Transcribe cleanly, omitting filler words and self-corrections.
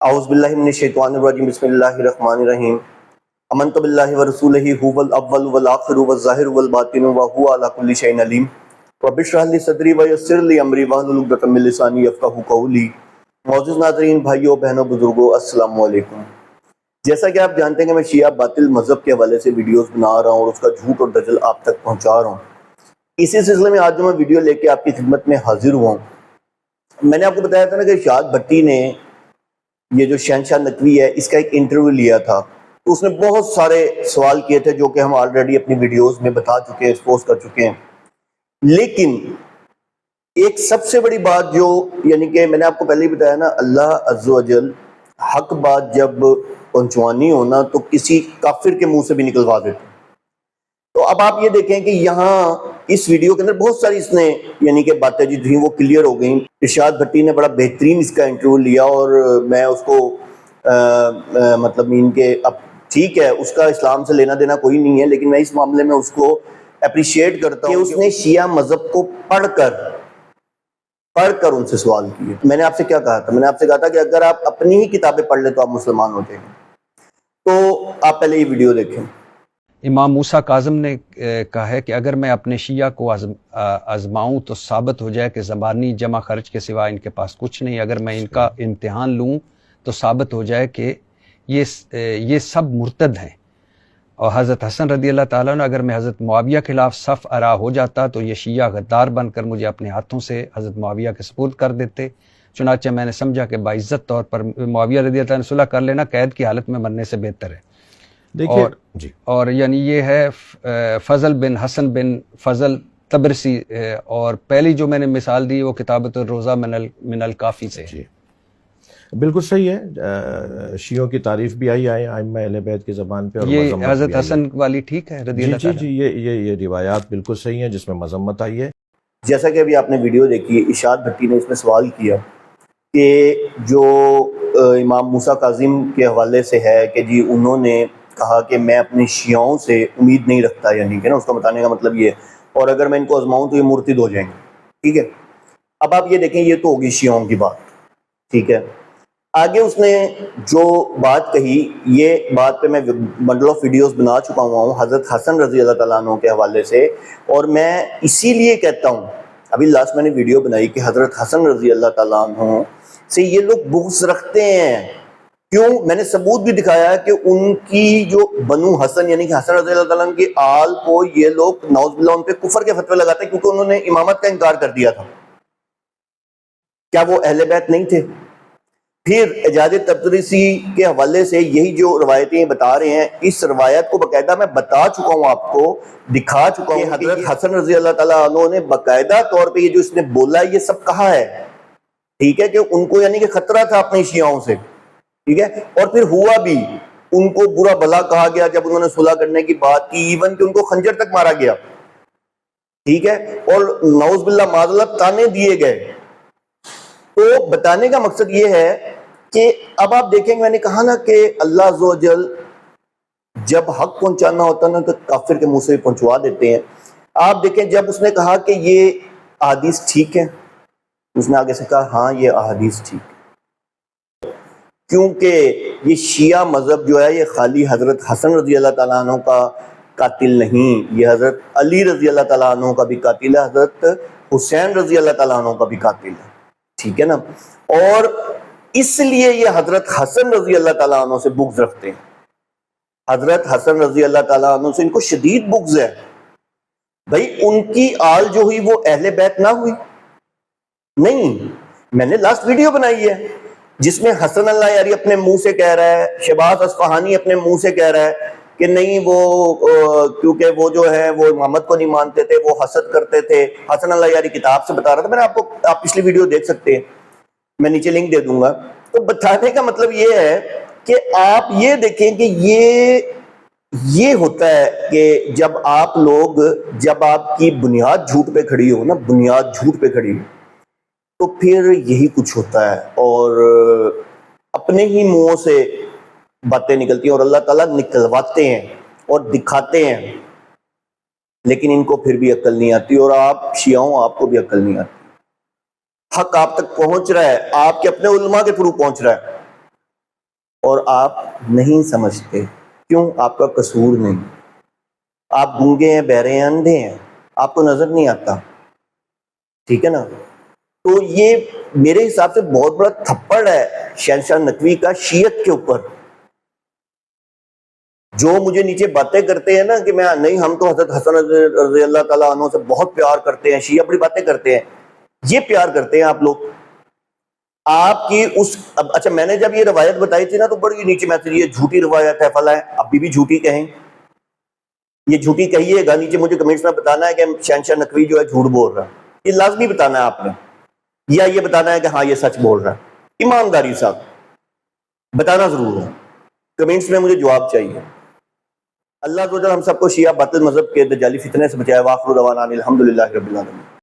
اعوذ باللہ من الشیطان الرجیم بسم اللہ الرحمن الرحیم آمنت باللہ ورسولہ هو الاول والآخر والظاہر والباطن وهو علی کل شیء علیم رب اشرح لی صدری ویسر لی امری واحلل عقدۃ من لسانی یفقہوا قولی۔ معزز ناظرین، بھائیوں بہنوں بزرگوں، السلام علیکم۔ جیسا کہ آپ جانتے ہیں کہ میں شیعہ باطل مذہب کے حوالے سے ویڈیوز بنا رہا ہوں اور اس کا جھوٹ اور دجل آپ تک پہنچا رہا ہوں۔ اسی سلسلے میں آج جو میں ویڈیو لے کے آپ کی خدمت میں حاضر ہوا ہوں، میں نے آپ کو بتایا تھا نا کہ ارشاد بھٹی نے یہ جو شہنشاہ نقوی ہے اس کا ایک انٹرویو لیا تھا، تو اس نے بہت سارے سوال کیے تھے جو کہ ہم آلریڈی اپنی ویڈیوز میں بتا چکے ہیں، ایکسپوز کر چکے ہیں۔ لیکن ایک سب سے بڑی بات جو یعنی کہ میں نے آپ کو پہلے ہی بتایا نا، اللہ عز و جل حق بات جب پہنچوانی ہونا تو کسی کافر کے منہ سے بھی نکلوا دیتے۔ تو اب آپ یہ دیکھیں کہ یہاں اس ویڈیو کے اندر بہت ساری اس نے یعنی کہ باتیں جو تھیں وہ کلیئر ہو گئیں۔ ارشاد بھٹی نے بڑا بہترین اس کا انٹرویو لیا اور میں اس کو مطلب ان کے اب ٹھیک ہے اس کا اسلام سے لینا دینا کوئی نہیں ہے، لیکن میں اس معاملے میں اس کو اپریشیٹ کرتا ہوں کہ اس نے شیعہ مذہب کو پڑھ کر ان سے سوال کیے۔ میں نے آپ سے کیا کہا تھا؟ میں نے آپ سے کہا تھا کہ اگر آپ اپنی ہی کتابیں پڑھ لیں تو آپ مسلمان ہو جائیں گے۔ تو آپ پہلے یہ ویڈیو دیکھیں۔ امام موسیٰ کاظم نے کہا ہے کہ اگر میں اپنے شیعہ کو آزماؤں تو ثابت ہو جائے کہ زبانی جمع خرچ کے سوا ان کے پاس کچھ نہیں، اگر میں ان کا امتحان لوں تو ثابت ہو جائے کہ یہ سب مرتد ہیں۔ اور حضرت حسن رضی اللہ تعالیٰ عنہ، اگر میں حضرت معاویہ کے خلاف صف آرا ہو جاتا تو یہ شیعہ غدار بن کر مجھے اپنے ہاتھوں سے حضرت معاویہ کے سپرد کر دیتے، چنانچہ میں نے سمجھا کہ باعزت طور پر معاویہ رضی اللہ عنہ صلح کر لینا قید کی حالت میں مرنے سے بہتر ہے۔ اور یعنی یہ ہے فضل بن حسن بن فضل تبرسی، اور پہلی جو میں نے مثال دی وہ کتابت الروضہ من الکافی سے۔ بالکل صحیح ہے، شیعوں کی تعریف بھی آئی ائمہ اہل بیت کی زبان پہ، اور یہ مذمت حضرت بھی آئی حسن والی ٹھیک ہے رضی اللہ تعالیٰ؟ جی یہ روایات بالکل صحیح ہیں جس میں مذمت آئی ہے۔ جیسا کہ ابھی آپ نے ویڈیو دیکھی، ارشاد بھٹی نے اس میں سوال کیا کہ جو امام موسیٰ کاظم کے حوالے سے ہے کہ جی انہوں نے کہا کہ میں اپنے شیعوں سے امید نہیں رکھتا، یعنی کہ نا اس کا بتانے کا مطلب یہ ہے، اور اگر میں ان کو آزماؤں تو یہ مرتد ہو جائیں گے، ٹھیک ہے۔ اب آپ یہ دیکھیں، یہ تو ہوگی شیعوں کی بات، ٹھیک ہے۔ آگے اس نے جو بات کہی، یہ بات پہ میں بنڈل آف ویڈیوز بنا چکا ہوا ہوں حضرت حسن رضی اللہ تعالیٰ عنہ کے حوالے سے، اور میں اسی لیے کہتا ہوں، ابھی لاسٹ میں نے ویڈیو بنائی کہ حضرت حسن رضی اللہ تعالیٰ عنہ سے یہ لوگ بغض رکھتے ہیں۔ کیوں؟ میں نے ثبوت بھی دکھایا کہ ان کی جو بنو حسن یعنی کہ حسن رضی اللہ تعالیٰ عنہ کی آل کو یہ لوگ نعوذ باللہ ان پہ کفر کے فتوے لگاتے ہیں، کیونکہ انہوں نے امامت کا انکار کر دیا تھا۔ کیا وہ اہل بیت نہیں تھے؟ پھر اعجاز تبریسی کے حوالے سے یہی جو روایتیں بتا رہے ہیں، اس روایت کو باقاعدہ میں بتا چکا ہوں، آپ کو دکھا چکا ہوں کہ حضرت حسن رضی اللہ تعالیٰ عنہ نے باقاعدہ طور پہ یہ جو اس نے بولا یہ سب کہا ہے، ٹھیک ہے، کہ ان کو یعنی کہ خطرہ تھا اپنے شیعوں سے، ٹھیک ہے۔ اور پھر ہوا بھی، ان کو برا بھلا کہا گیا جب انہوں نے صلح کرنے کی بات کی، ایون کہ ان کو خنجر تک مارا گیا، ٹھیک ہے، اور نعوذ باللہ معاذ اللہ تانے دیے گئے۔ تو بتانے کا مقصد یہ ہے کہ اب آپ دیکھیں گے، میں نے کہا نا کہ اللہ عز و جل جب حق پہنچانا ہوتا نا تو کافر کے منہ سے پہنچوا دیتے ہیں۔ آپ دیکھیں جب اس نے کہا کہ یہ احادیث ٹھیک ہیں، اس نے آگے سے کہا ہاں یہ احادیث ٹھیک ہے، کیونکہ یہ شیعہ مذہب جو ہے یہ خالی حضرت حسن رضی اللہ تعالیٰ عنہ کا قاتل نہیں، یہ حضرت علی رضی اللہ تعالیٰ عنہ کا بھی قاتل ہے، حضرت حسین رضی اللہ تعالیٰ عنہ کا بھی قاتل ہے، ٹھیک ہے نا۔ اور اس لیے یہ حضرت حسن رضی اللہ تعالیٰ عنہ سے بغض رکھتے ہیں، حضرت حسن رضی اللہ تعالیٰ عنہ سے ان کو شدید بغض ہے۔ بھائی ان کی آل جو ہوئی وہ اہل بیت نہ ہوئی؟ نہیں، میں نے لاسٹ ویڈیو بنائی ہے جس میں حسن اللہ یاری اپنے منہ سے کہہ رہا ہے، شہباز اصفہانی اپنے منہ سے کہہ رہا ہے کہ نہیں وہ کیونکہ وہ جو ہے وہ امامت کو نہیں مانتے تھے، وہ حسد کرتے تھے۔ حسن اللہ یاری کتاب سے بتا رہا تھا، میں نے آپ پچھلی ویڈیو دیکھ سکتے ہیں، میں نیچے لنک دے دوں گا۔ تو بتانے کا مطلب یہ ہے کہ آپ یہ دیکھیں کہ یہ ہوتا ہے کہ جب آپ کی بنیاد جھوٹ پہ کھڑی ہو نا، بنیاد جھوٹ پہ کھڑی ہو، تو پھر یہی کچھ ہوتا ہے، اور اپنے ہی منہوں سے باتیں نکلتی ہیں، اور اللہ تعالیٰ نکلواتے ہیں اور دکھاتے ہیں، لیکن ان کو پھر بھی عقل نہیں آتی، اور آپ شیعوں آپ کو بھی عقل نہیں آتی۔ حق آپ تک پہنچ رہا ہے، آپ کے اپنے علماء کے تھرو پہنچ رہا ہے، اور آپ نہیں سمجھتے. کیوں؟ آپ کا قصور نہیں. آپ گونگے ہیں، بہرے ہیں، اندھے ہیں، آپ کو نظر نہیں آتا. ٹھیک ہے نا؟ تو یہ میرے حساب سے بہت بڑا تھپڑ ہے شہنشاہ نقوی کا شیعت کے اوپر. جو مجھے نیچے باتیں کرتے ہیں نا کہ میں نہیں، ہم تو حضرت حسن رضی اللہ تعالیٰ عنہ سے بہت پیار کرتے ہیں، شیعہ بڑی باتیں کرتے ہیں. یہ پیار کرتے ہیں آپ لوگ. آپ کی اس اچھا، میں نے جب یہ روایت بتائی تھی نا تو بڑی نیچے میسج، یہ جھوٹی روایت ہے، فلاں ہے. ابھی بھی جھوٹی کہیں، یہ جھوٹی کہیے گا، نیچے مجھے کمنٹس میں بتانا ہے کہ شہنشاہ نقوی جو ہے جھوٹ بول رہا ہے. یہ لازمی بتانا ہے آپ نے، یا یہ بتانا ہے کہ ہاں یہ سچ بول رہا ہے. ایمانداری صاحب بتانا ضرور ہے. کمنٹس میں مجھے جواب چاہیے. اللہ تعالی ہم سب کو شیعہ باطل مذہب کے دجالی فتنے سے بچائے. وآخر دعوانا ان الحمدللہ رب العالمین.